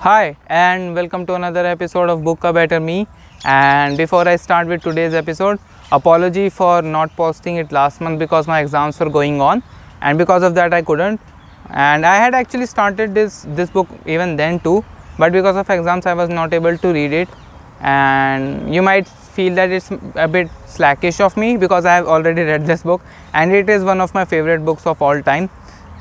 Hi and welcome to another episode of Book A Better Me. And before I start with today's episode, apology for not posting it last month because my exams were going on, and because of that I couldn't. And I had actually started this book even then too, but because of exams I was not able to read it. And you might feel that it's a bit slackish of me because I have already read this book and it is one of my favorite books of all time.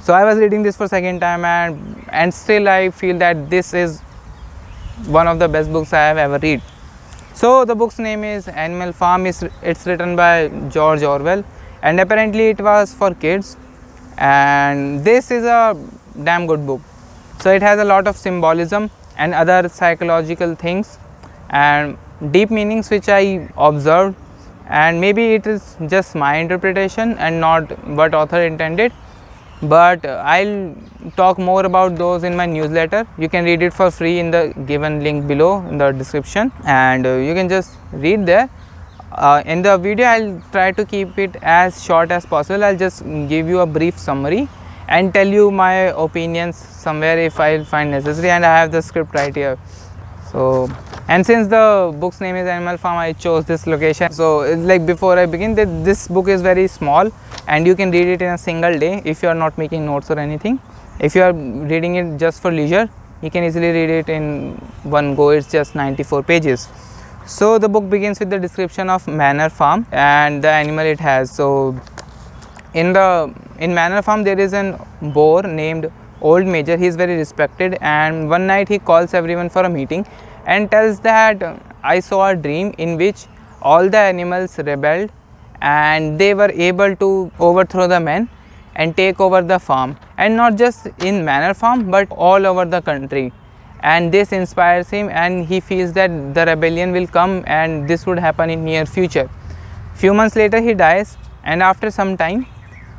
So I was reading this for second time and still I feel that this is one of the best books I have ever read. So the book's name is Animal Farm. It's written by George Orwell and apparently it was for kids, and this is a damn good book. So it has a lot of symbolism and other psychological things and deep meanings which I observed, and maybe it is just my interpretation and not what author intended, but I'll talk more about those in my newsletter. You can read it for free in the given link below in the description, and you can just read there. In the video I'll try to keep it as short as possible. I'll just give you a brief summary and tell you my opinions somewhere if I'll find necessary, and I have the script right here. So, and since the book's name is Animal Farm, I chose this location. So it's like, before I begin, this book is very small and you can read it in a single day if you are not making notes or anything. If you are reading it just for leisure, you can easily read it in one go. It's just 94 pages. So the book begins with the description of Manor Farm and the animal it has. So in Manor Farm there is an boar named Old Major. He is very respected, and one night he calls everyone for a meeting and tells that I saw a dream in which all the animals rebelled and they were able to overthrow the men and take over the farm, and not just in Manor Farm but all over the country. And this inspires him and he feels that the rebellion will come and this would happen in near future. Few months later he dies, and after some time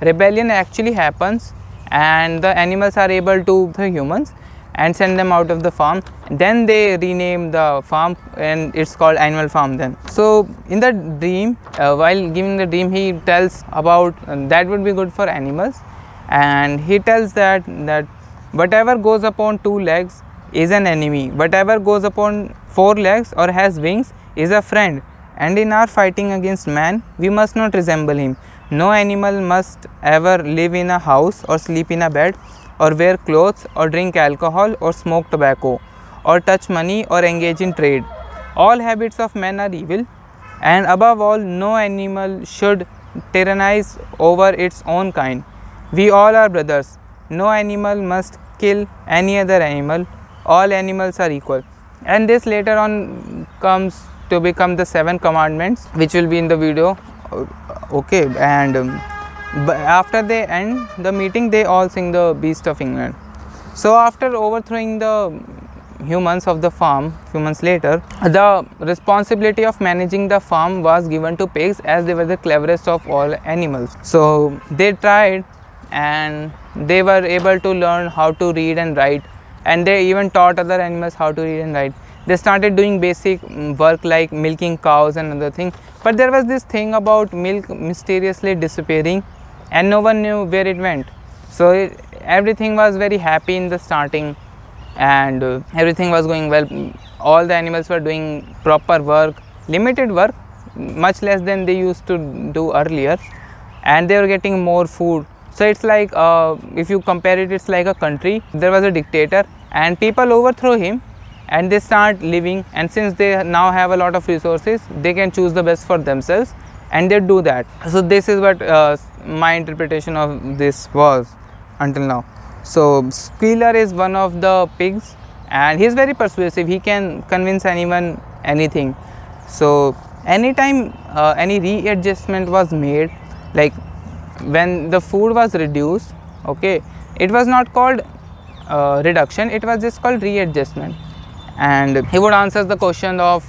rebellion actually happens and the animals are able to the humans and send them out of the farm. Then they rename the farm and it's called Animal Farm then. So in the dream, while giving the dream, he tells about that would be good for animals, and he tells that whatever goes upon 2 legs is an enemy, whatever goes upon 4 legs or has wings is a friend, and in our fighting against man we must not resemble him. No animal must ever live in a house or sleep in a bed or wear clothes or drink alcohol or smoke tobacco or touch money or engage in trade. All habits of men are evil, and above all no animal should tyrannize over its own kind. We all are brothers. No animal must kill any other animal. All animals are equal. And this later on comes to become the 7 commandments, which will be in the video. Okay, and after they end the meeting they all sing the Beast of England. So after overthrowing the humans of the farm, few months later, the responsibility of managing the farm was given to pigs, as they were the cleverest of all animals. So they tried and they were able to learn how to read and write, and they even taught other animals how to read and write. They started doing basic work like milking cows and other things, but there was this thing about milk mysteriously disappearing and no one knew where it went. So everything was very happy in the starting, and everything was going well. All the animals were doing proper work, limited work, much less than they used to do earlier, and they were getting more food. So it's like, if you compare it, it's like a country. There was a dictator and people overthrow him and they start living, and since they now have a lot of resources they can choose the best for themselves and they do that. So this is what my interpretation of this was until now. So Squealer is one of the pigs and he is very persuasive. He can convince anyone anything. So anytime any readjustment was made, like when the food was reduced, okay, it was not called reduction, it was just called readjustment. And he would answer the question of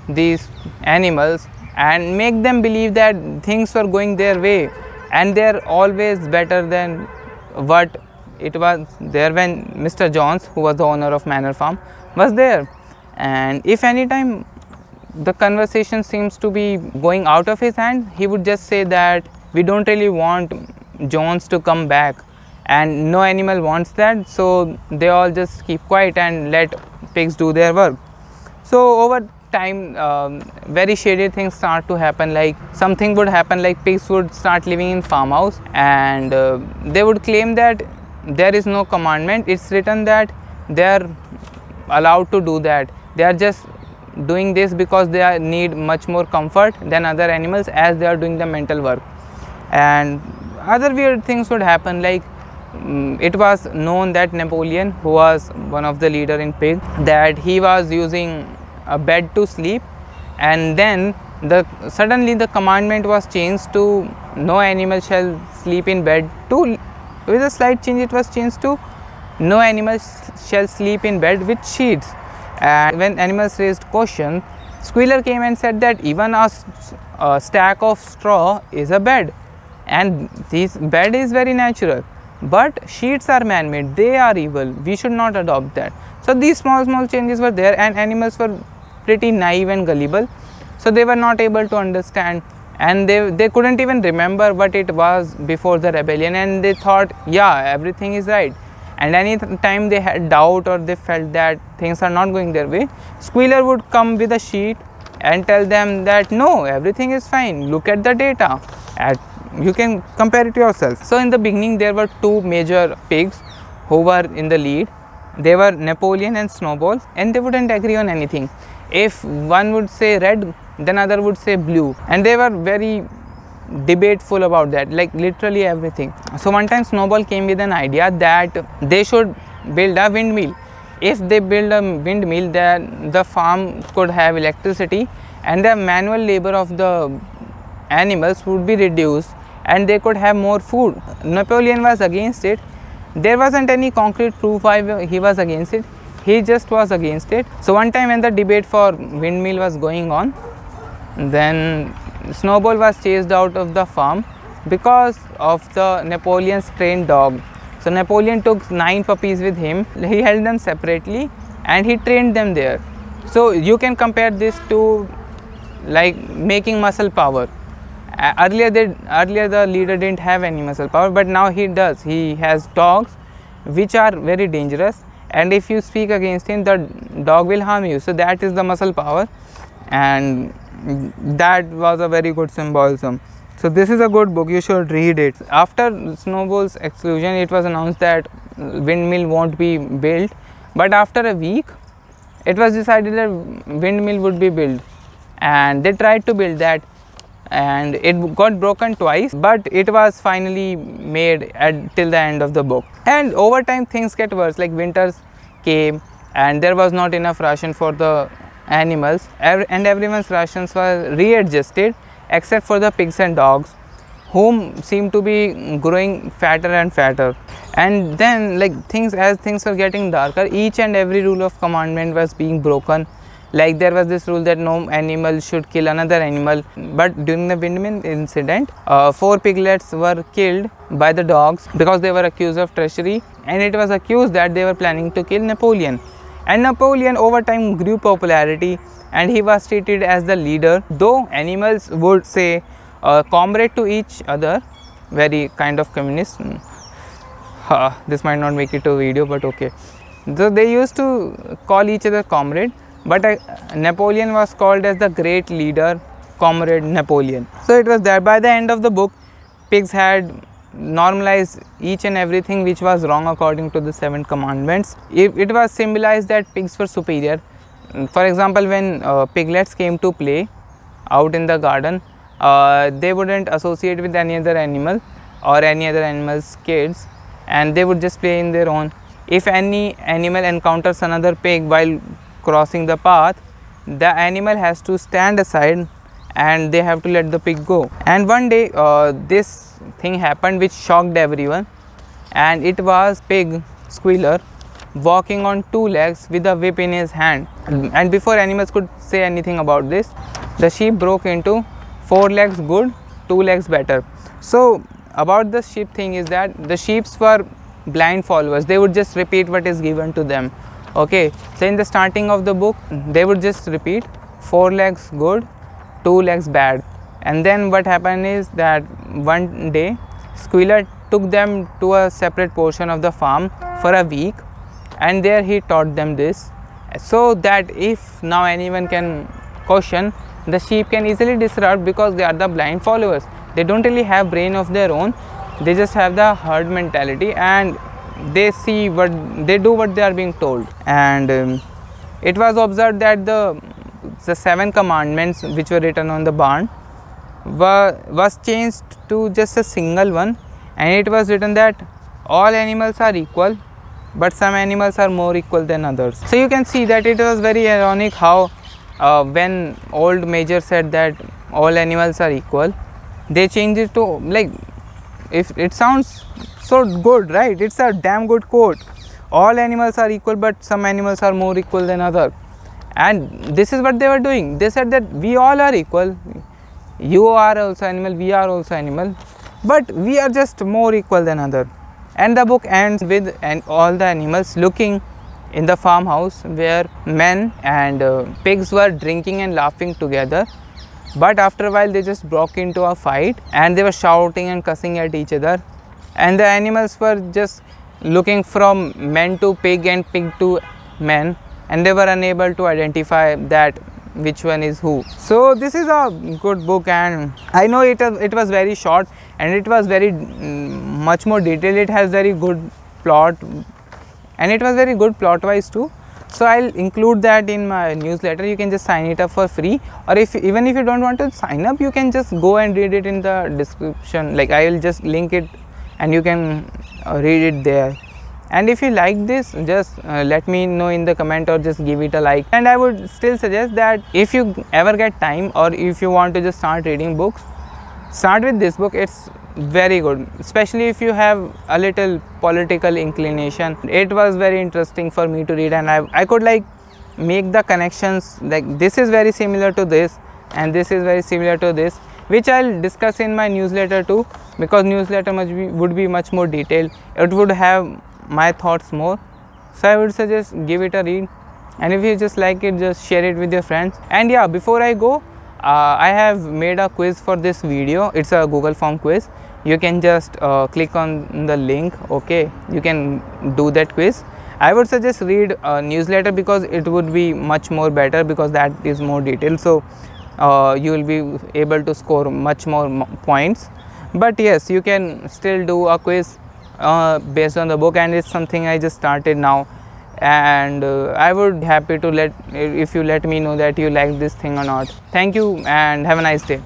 these animals and make them believe that things were going their way and they are always better than what it was there when Mr. Jones, who was the owner of Manor Farm, was there. And if any time the conversation seems to be going out of his hand, he would just say that we don't really want Jones to come back, and no animal wants that, so they all just keep quiet and let pigs do their work. So over time, very shady things start to happen. Like something would happen, like pigs would start living in farmhouse, and they would claim that there is no commandment. It's written that they are allowed to do that. They are just doing this because they need much more comfort than other animals, as they are doing the mental work. And other weird things would happen, like it was known that Napoleon, who was one of the leader in pig, that he was using a bed to sleep, and then suddenly the commandment was changed to no animal shall sleep in bed, to with a slight change it was changed to no animal shall sleep in bed with sheets. And when animals raised question, Squealer came and said that even a stack of straw is a bed, and this bed is very natural, but sheets are man-made, they are evil, we should not adopt that. So these small changes were there, and animals were pretty naive and gullible, so they were not able to understand, and they couldn't even remember what it was before the rebellion, and they thought, yeah, everything is right. And any time they had doubt or they felt that things are not going their way, Squealer would come with a sheet and tell them that no, everything is fine, look at the data, you can compare it yourself. So in the beginning there were two major pigs who were in the lead. They were Napoleon and Snowball, and they wouldn't agree on anything. If one would say red, then other would say blue, and they were very debateful about that, like literally everything. So one time Snowball came with an idea that they should build a windmill. If they build a windmill, then the farm could have electricity, and the manual labor of the animals would be reduced, and they could have more food. Napoleon was against it. There wasn't any concrete proof why he was against it, he just was against it. So one time when the debate for windmill was going on, then Snowball was chased out of the farm because of the Napoleon's trained dog. So Napoleon took 9 puppies with him, he held them separately and he trained them there. So you can compare this to like making muscle power. Earlier the leader didn't have any muscle power, but now he does. He has dogs which are very dangerous, and if you speak against him, the dog will harm you. So that is the muscle power, and that was a very good symbolism. So this is a good book, you should read it. After Snowball's exclusion, it was announced that windmill won't be built, but after a week it was decided that windmill would be built, and they tried to build that, and it got broken twice, but it was finally made till the end of the book. And over time things get worse, like winters came and there was not enough ration for the animals, and everyone's rations were readjusted except for the pigs and dogs, whom seemed to be growing fatter and fatter. And then as things were getting darker, each and every rule of commandment was being broken. Like there was this rule that no animal should kill another animal, but during the windmill incident, 4 piglets were killed by the dogs because they were accused of treachery, and it was accused that they were planning to kill Napoleon. And Napoleon over time grew popularity, and he was treated as the leader, though animals would say comrade to each other, very kind of communist. This might not make it to a video, but okay. So they used to call each other comrade, but Napoleon was called as the great leader, Comrade Napoleon. So it was that by the end of the book, pigs had normalized each and everything which was wrong according to the 7 commandments. It was symbolized that pigs were superior. For example, when piglets came to play out in the garden, they wouldn't associate with any other animal or any other animal's kids, and they would just play in their own. If any animal encounters another pig while crossing the path, the animal has to stand aside and they have to let the pig go. And one day this thing happened which shocked everyone, and it was pig Squealer walking on 2 legs with a whip in his hand. And before animals could say anything about this, the sheep broke into 4 legs good, 2 legs better. So about the sheep thing is that the sheep were blind followers, they would just repeat what is given to them. Okay, so in the starting of the book, they would just repeat 4 legs good, 2 legs bad. And then what happened is that one day Squealer took them to a separate portion of the farm for a week, and there he taught them this. so that if now anyone can question, the sheep can easily disrupt because they are the blind followers. They don't really have brain of their own, they just have the herd mentality, and they see what they do, what they are being told. And it was observed that the 7 commandments which were written on the barn was changed to just a single one, and it was written that all animals are equal, but some animals are more equal than others. So you can see that it was very ironic how when old Major said that all animals are equal, they changed it to, like, if it sounds so good, right? It's a damn good quote. All animals are equal, but some animals are more equal than others. And this is what they were doing. They said that we all are equal. You are also animal, we are also animal, but we are just more equal than other. And the book ends with all the animals looking in the farmhouse where men and pigs were drinking and laughing together. But after a while they just broke into a fight and they were shouting and cussing at each other, and the animals were just looking from men to pig and pig to men, and they were unable to identify that which one is who. So this is a good book, and I know it was very short and it was very much more detailed. It has very good plot and it was very good plot wise too. So I'll include that in my newsletter. You can just sign it up for free, or even if you don't want to sign up, you can just go and read it in the description. Like, I will just link it and you can read it there. And if you like this, just let me know in the comment or just give it a like. And I would still suggest that if you ever get time or if you want to just start reading books, start with this book. It's very good, especially if you have a little political inclination. It was very interesting for me to read, and I could like make the connections, like this is very similar to this and this is very similar to this, which I'll discuss in my newsletter too, because newsletter would be much more detailed. It would have my thoughts more. So I would suggest give it a read, and if you just like it, just share it with your friends. And yeah, before I go, I have made a quiz for this video. It's a Google form quiz. You can just click on the link. Okay, you can do that quiz. I would suggest read a newsletter because it would be much more better, because that is more detailed. So you will be able to score much more points. But yes, you can still do a quiz based on the book, and it's something I just started now. And I would be happy to if you let me know that you like this thing or not. Thank you and have a nice day.